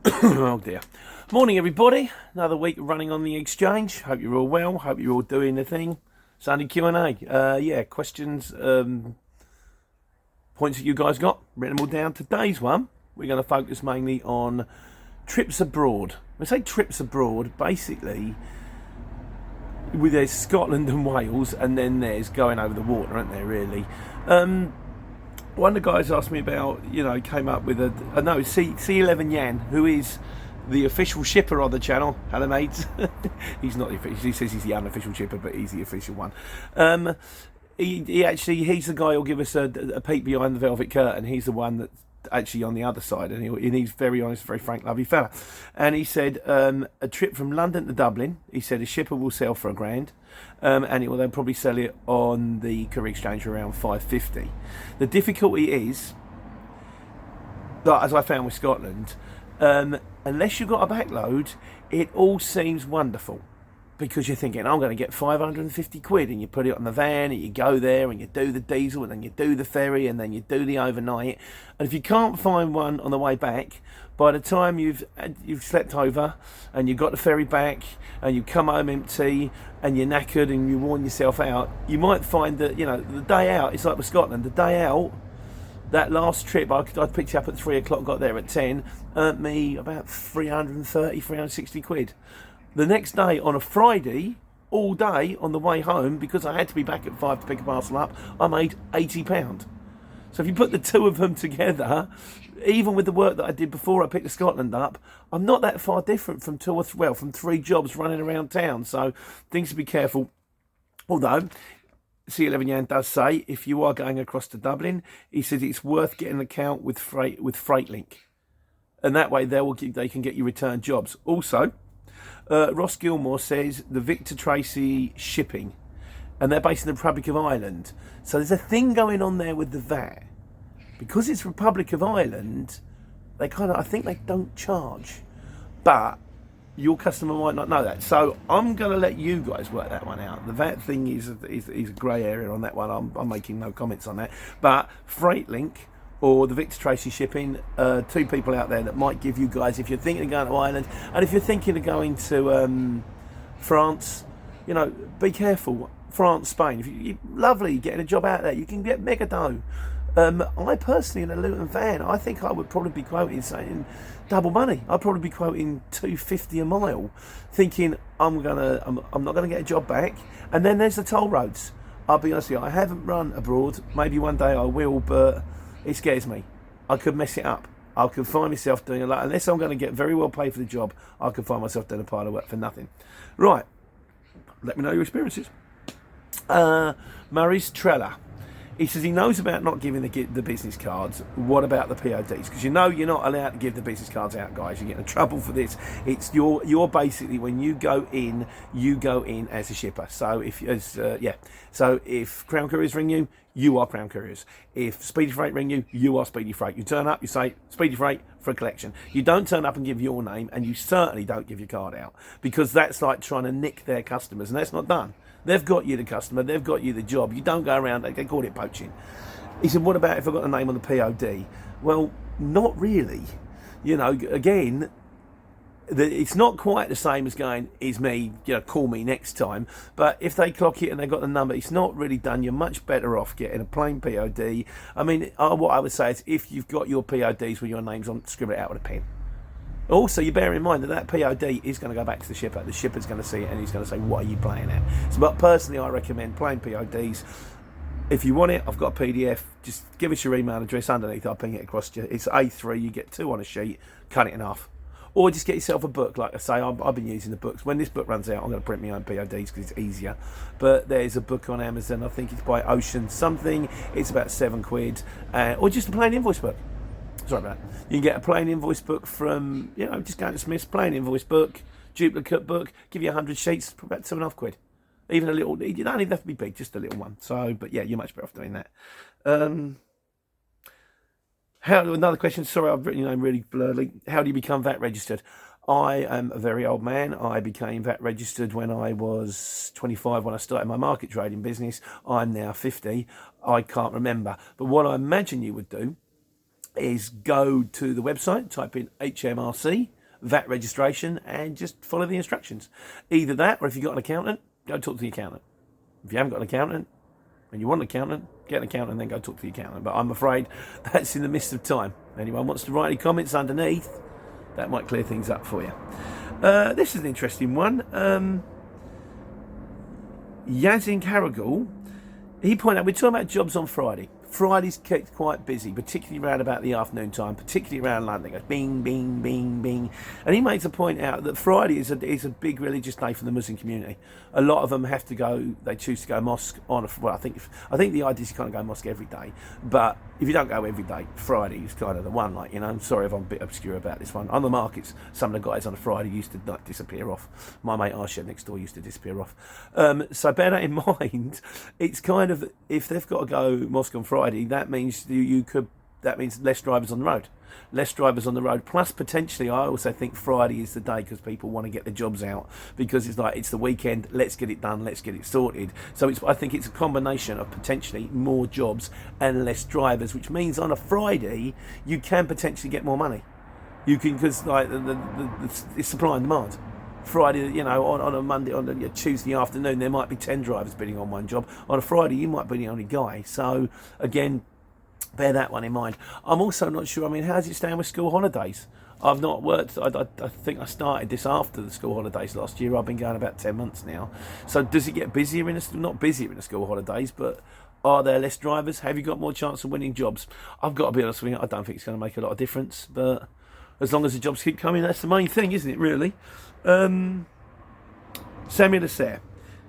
Oh dear. Morning everybody. Another week running on the exchange. Hope you're all well. Hope you're all doing the thing. Sunday Q&A. Questions, points that you guys got. Written them all down. Today's one, we're going to focus mainly on trips abroad. When I say trips abroad, basically, there's Scotland and Wales, and then there's going over the water, aren't there, really? One of the guys asked me about, came up with C11 Yan, who is the official shipper on the channel. Hello, mates. He's not the official. He says he's the unofficial shipper, but he's the official one. He's the guy who'll give us a peek behind the velvet curtain. He's the one that's actually on the other side, and he's very honest, very frank, lovely fella. And he said a trip from London to Dublin, he said a shipper will sell for £1,000, and they'll probably sell it on the career exchange for around $550. The difficulty is that, as I found with Scotland, unless you've got a backload, it all seems wonderful. Because you're thinking, I'm going to get 550 quid, and you put it on the van, and you go there, and you do the diesel, and then you do the ferry, and then you do the overnight. And if you can't find one on the way back, by the time you've slept over, and you've got the ferry back, and you come home empty, and you're knackered, and you worn yourself out, you might find that, the day out, it's like with Scotland, the day out, that last trip, I picked you up at 3 o'clock, got there at 10, earned me about 360 quid. The next day, on a Friday, all day on the way home, because I had to be back at 5 to pick a parcel up, I made £80. So if you put the two of them together, even with the work that I did before I picked the Scotland up, I'm not that far different from from 3 jobs running around town. So things to be careful. Although C11 Yan does say, if you are going across to Dublin, he says it's worth getting an account with Freightlink, and that way they can get you return jobs. Also, Ross Gilmore says the Victor Tracy shipping, and they're based in the Republic of Ireland. So there's a thing going on there with the VAT. Because it's Republic of Ireland, I think they don't charge. But your customer might not know that. So I'm going to let you guys work that one out. The VAT thing is a grey area on that one. I'm making no comments on that. But Freightlink or the Victor Tracy shipping, 2 people out there that might give you guys, if you're thinking of going to Ireland, and if you're thinking of going to France, be careful. France, Spain, if you lovely getting a job out there, you can get mega dough. I personally, in a Luton van, I think I would probably be quoting saying double money. I'd probably be quoting £250 a mile, thinking I'm not gonna get a job back. And then there's the toll roads. I'll be honest with you, I haven't run abroad. Maybe one day I will, but it scares me. I could mess it up. I could find myself doing a lot. Unless I'm going to get very well paid for the job, I could find myself doing a pile of work for nothing. Right. Let me know your experiences. Murray's Trella. He says he knows about not giving the business cards. What about the PIDs? Because you're not allowed to give the business cards out, guys. You get in trouble for this. It's you're basically, when you go in as a shipper. So if Crown Couriers ring you, you are Crown Couriers. If Speedy Freight ring you, you are Speedy Freight. You turn up, you say Speedy Freight for a collection. You don't turn up and give your name, and you certainly don't give your card out, because that's like trying to nick their customers, and that's not done. They've got you the customer, they've got you the job. You don't go around, they call it poaching. He said, what about if I got the name on the POD? Well, not really. Again, it's not quite the same as going, is me, call me next time. But if they clock it and they got the number, it's not really done. You're much better off getting a plain POD. I mean, what I would say is, if you've got your PODs with your names on, scribble it out with a pen. Also, you bear in mind that POD is going to go back to the shipper. The shipper's going to see it and he's going to say, what are you playing at? So, but personally, I recommend plain PODs. If you want it, I've got a PDF. Just give us your email address underneath. I'll ping it across to you. It's A3. You get 2 on a sheet. Cut it in half. Or just get yourself a book. Like I say, I've been using the books. When this book runs out, I'm going to print my own PODs because it's easier. But there's a book on Amazon. I think it's by Ocean something. It's about £7. Or just a plain invoice book. Sorry about that. You can get a plain invoice book from, just go to Smith's, plain invoice book, duplicate book, give you 100 sheets for about £2.5. Even a little, you don't even have to be big, just a little one. So, but yeah, you're much better off doing that. Another question, sorry, I've written your name really blurry. How do you become VAT registered? I am a very old man. I became VAT registered when I was 25, when I started my market trading business. I'm now 50. I can't remember. But what I imagine you would do is go to the website, type in HMRC, VAT registration, and just follow the instructions. Either that, or if you've got an accountant, go talk to the accountant. If you haven't got an accountant and you want an accountant, get an accountant and then go talk to the accountant. But I'm afraid that's in the midst of time. Anyone wants to write any comments underneath, that might clear things up for you. This is an interesting one. Yazin Carrigal, he pointed out, we're talking about jobs on Friday. Friday's kept quite busy, particularly around about the afternoon time, particularly around London. It goes bing, bing, bing, bing. And he makes a point out that Friday is a big religious day for the Muslim community. A lot of them have to go, they choose to go mosque on I think the idea is you kind of go mosque every day. But if you don't go every day, Friday is kind of the one, like, you know. I'm sorry if I'm a bit obscure about this one. On the markets, some of the guys on a Friday used to like disappear off. My mate Arsha next door used to disappear off. So bear that in mind. It's kind of, if they've got to go mosque on Friday, that means that means less drivers on the road. Less drivers on the road. Plus, potentially, I also think Friday is the day because people want to get the jobs out, because it's like, it's the weekend, let's get it done, let's get it sorted. So I think it's a combination of potentially more jobs and less drivers, which means on a Friday you can potentially get more money. You can, because like it's supply and demand. Friday, you know, on a Monday, on a Tuesday afternoon, there might be 10 drivers bidding on one job. On a Friday, you might be the only guy. So again, bear that one in mind. I'm also not sure, I mean, how does it stand with school holidays? I've not worked, I think I started this after the school holidays last year. I've been going about 10 months now. So does it get busier not busier in the school holidays, but are there less drivers? Have you got more chance of winning jobs? I've got to be honest with you, I don't think it's going to make a lot of difference, but as long as the jobs keep coming, that's the main thing, isn't it, really? Samuel Asser,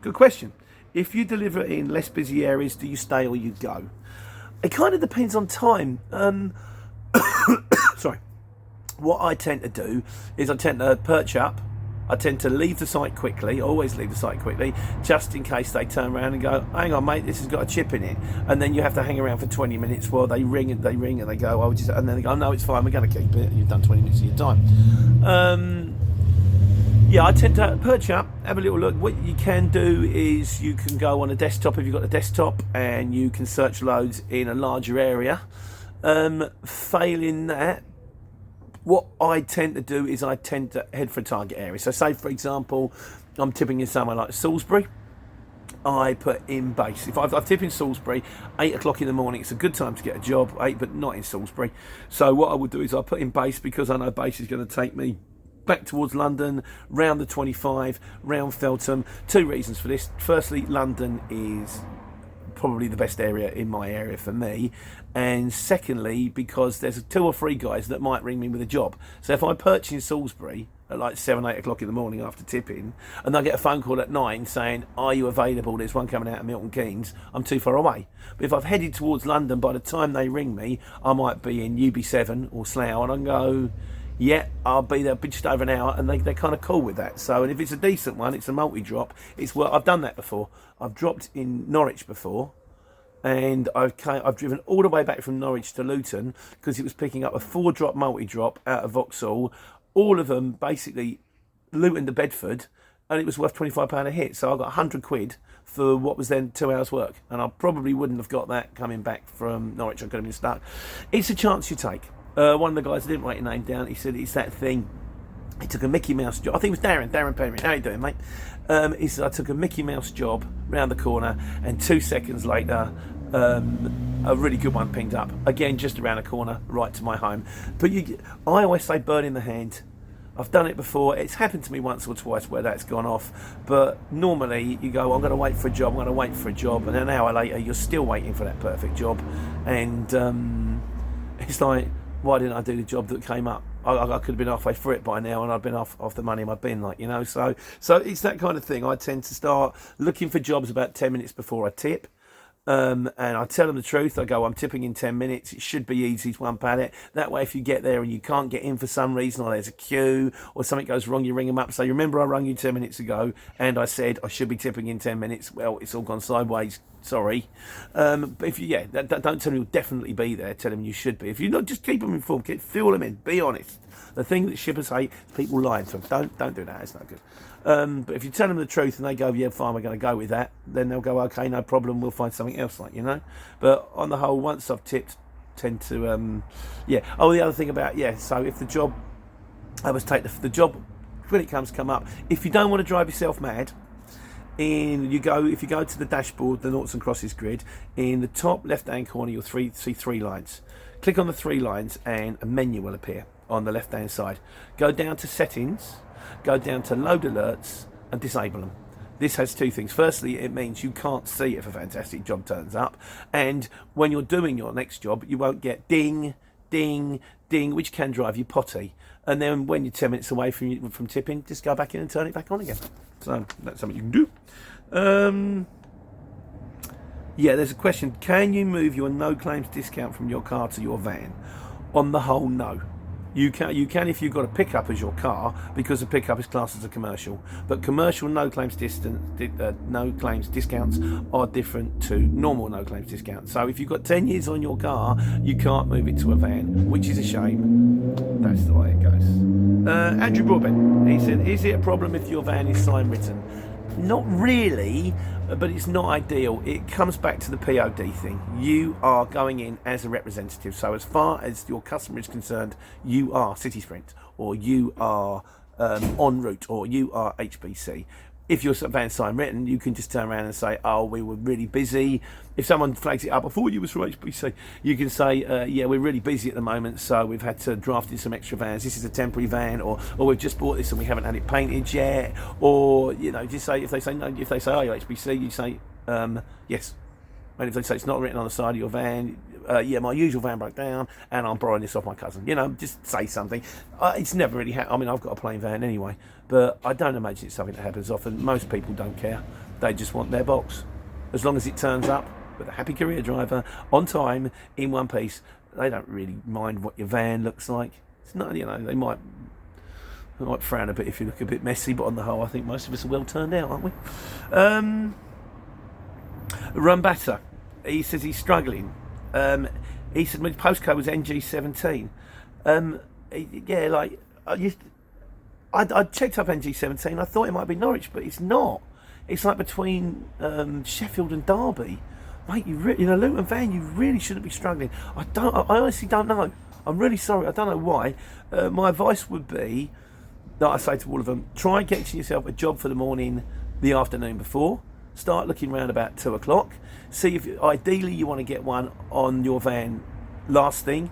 good question. If you deliver in less busy areas, do you stay or you go? It kind of depends on time. Sorry. What I tend to do is I tend to perch up. I tend to leave the site quickly, always leave the site quickly, just in case they turn around and go, hang on mate, this has got a chip in it. And then you have to hang around for 20 minutes while they ring and they go, oh, and then they go, no, it's fine, we're going to keep it. And you've done 20 minutes of your time. Yeah, I tend to perch up, have a little look. What you can do is you can go on a desktop if you've got a desktop, and you can search loads in a larger area. Failing that, what I tend to do is I tend to head for a target area. So say, for example, I'm tipping in somewhere like Salisbury. I put in base. If I tip in Salisbury, 8 o'clock in the morning, it's a good time to get a job, 8, but not in Salisbury. So what I would do is I put in base, because I know base is going to take me back towards London, round the 25, round Feltham. 2 reasons for this. Firstly, London is probably the best area in my area for me, and secondly, because there's 2 or 3 guys that might ring me with a job. So if I perch in Salisbury at like 7, 8 o'clock in the morning after tipping, and I get a phone call at 9 saying, are you available, there's one coming out of Milton Keynes, I'm too far away. But if I've headed towards London, by the time they ring me, I might be in UB7 or Slough, and I can go, yeah, I'll be there just over an hour, and they're kind of cool with that. So, and if it's a decent one, it's a multi-drop. It's I've done that before. I've dropped in Norwich before, and I've driven all the way back from Norwich to Luton because it was picking up a 4-drop multi-drop out of Vauxhall. All of them basically Luton to Bedford, and it was worth £25 a hit. So I got 100 quid for what was then 2 hours work, and I probably wouldn't have got that coming back from Norwich. I could have been stuck. It's a chance you take. One of the guys, I didn't write your name down, he said it's that thing. He took a Mickey Mouse job. I think it was Darren Perry. How you doing, mate? He said, I took a Mickey Mouse job round the corner, and 2 seconds later, a really good one pinged up. Again, just around the corner, right to my home. But I always say burn in the hand. I've done it before. It's happened to me once or twice where that's gone off. But normally you go, I'm going to wait for a job, and an hour later you're still waiting for that perfect job. And it's like, why didn't I do the job that came up? I could have been halfway through it by now, and I'd been off the money in my bin, like, you know. So it's that kind of thing. I tend to start looking for jobs about 10 minutes before I tip. And I tell them the truth. I go, I'm tipping in 10 minutes. It should be easy to one pallet. That way, if you get there and you can't get in for some reason, or there's a queue, or something goes wrong, you ring them up. So you remember I rang you 10 minutes ago, and I said I should be tipping in 10 minutes. Well, it's all gone sideways. Sorry. But if you, don't tell them you'll definitely be there. Tell them you should be. If you're not, just keep them informed. Fill them in. Be honest. The thing that shippers hate is people lying to them. Don't do that. It's not good. But if you tell them the truth and they go, yeah, fine, we're going to go with that, then they'll go, okay, no problem, we'll find something else, like, you know. But on the whole, once I've tipped, tend to, Oh, the other thing about, so if the job I always take the job when it come up. If you don't want to drive yourself mad, if you go to the dashboard, the noughts and crosses grid, in the top left hand corner you'll see 3 lines. Click on the 3 lines and a menu will appear on the left hand side. Go down to settings, go down to load alerts and disable them. This has 2 things. Firstly, it means you can't see if a fantastic job turns up, and when you're doing your next job you won't get ding, ding, ding, which can drive you potty. And then when you're 10 minutes away from tipping, just go back in and turn it back on again. So that's something you can do. Yeah, there's a question. Can you move your no claims discount from your car to your van? On the whole, no. You can if you've got a pickup as your car, because a pickup is classed as a commercial. But commercial no claims discounts are different to normal no claims discounts. So if you've got 10 years on your car, you can't move it to a van, which is a shame. That's the way it goes. Andrew Broadbent, he said, is it a problem if your van is sign written? Not really, but it's not ideal. It comes back to the POD thing. You are going in as a representative, so as far as your customer is concerned, you are City Sprint, or you are En Route, or you are HBC. If your van's sign written, you can just turn around and say, oh, we were really busy. If someone flags it up, I thought you was from HBC, you can say, yeah, we're really busy at the moment, so we've had to draft in some extra vans. This is a temporary van, or we've just bought this and we haven't had it painted yet. Or, you know, just say, if they say no, if they say, oh, you're HBC, you say, yes. And if they say it's not written on the side of your van, yeah, my usual van broke down and I'm borrowing this off my cousin. You know, just say something. It's never really I mean, I've got a plain van anyway, but I don't imagine it's something that happens often. Most people don't care. They just want their box. As long as it turns up with a happy career driver, on time, in one piece, they don't really mind what your van looks like. It's not, you know, they might frown a bit if you look a bit messy, but on the whole, I think most of us are well turned out, aren't we? Rumbata, he says he's struggling. He said my postcode was NG17. Yeah, like I checked up NG17. I thought it might be Norwich, but it's not. It's like between Sheffield and Derby, mate. In a Luton van, you really shouldn't be struggling. I honestly don't know. I'm really sorry. I don't know why. My advice would be, that I say to all of them, try getting yourself a job for the morning, the afternoon before. Start looking around about 2 o'clock. See if ideally you want to get one on your van last thing.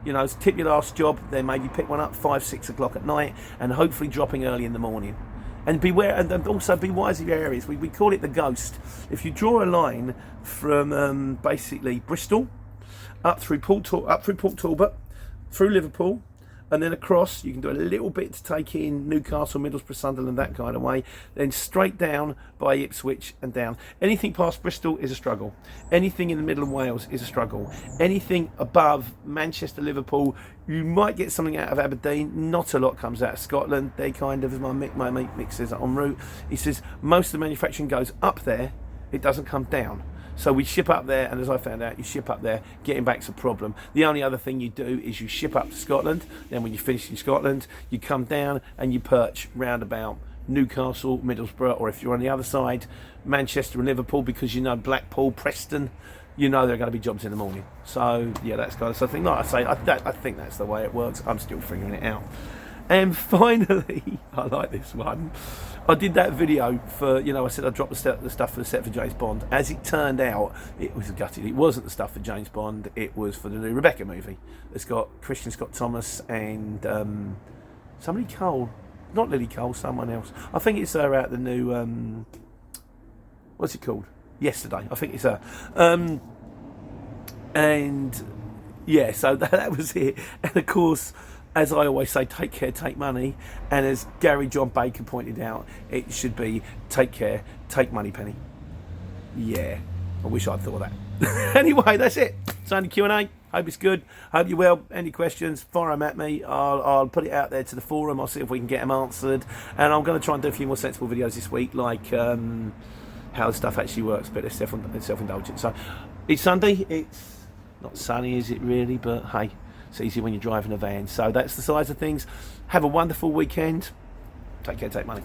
You know, tip your last job, then maybe pick one up 5, 6 o'clock at night, and hopefully dropping early in the morning. And beware, and also be wise of your areas. We call it the ghost. If you draw a line from basically Bristol up through Port Talbot, through Liverpool, and then across, you can do a little bit to take in Newcastle, Middlesbrough, Sunderland, that kind of way. Then straight down by Ipswich and down. Anything past Bristol is a struggle. Anything in the middle of Wales is a struggle. Anything above Manchester, Liverpool, you might get something out of Aberdeen. Not a lot comes out of Scotland. They kind of, as my mate Mick says En Route, he says most of the manufacturing goes up there. It doesn't come down. So we ship up there, and as I found out, you ship up there, getting back's a problem. The only other thing you do is you ship up to Scotland, then when you finish in Scotland, you come down and you perch round about Newcastle, Middlesbrough, or if you're on the other side, Manchester and Liverpool, because you know Blackpool, Preston, you know there are going to be jobs in the morning. So, yeah, that's kind of something. Like I say, I think that's the way it works. I'm still figuring it out. And finally, I like this one. I did that video for, you know, I said I dropped the stuff for the set for James Bond. As it turned out, it was gutted. It wasn't the stuff for James Bond. It was for the new Rebecca movie. It's got Christian Scott Thomas and somebody Cole. Not Lily Cole, someone else. I think it's her out the new, what's it called? Yesterday. I think it's her. And, yeah, so that was it. And, of course, as I always say, take care, take money. And as Gary John Baker pointed out, it should be take care, take money, Penny. Yeah, I wish I'd thought of that. Anyway, that's it. It's only Q&A. Hope it's good. Hope you're well. Any questions, fire them at me. I'll put it out there to the forum. I'll see if we can get them answered. And I'm going to try and do a few more sensible videos this week, like how the stuff actually works, but it's self-indulgent. So it's Sunday. It's not sunny, is it really? But hey, it's easy when you're driving a van. So that's the size of things. Have a wonderful weekend. Take care, take money.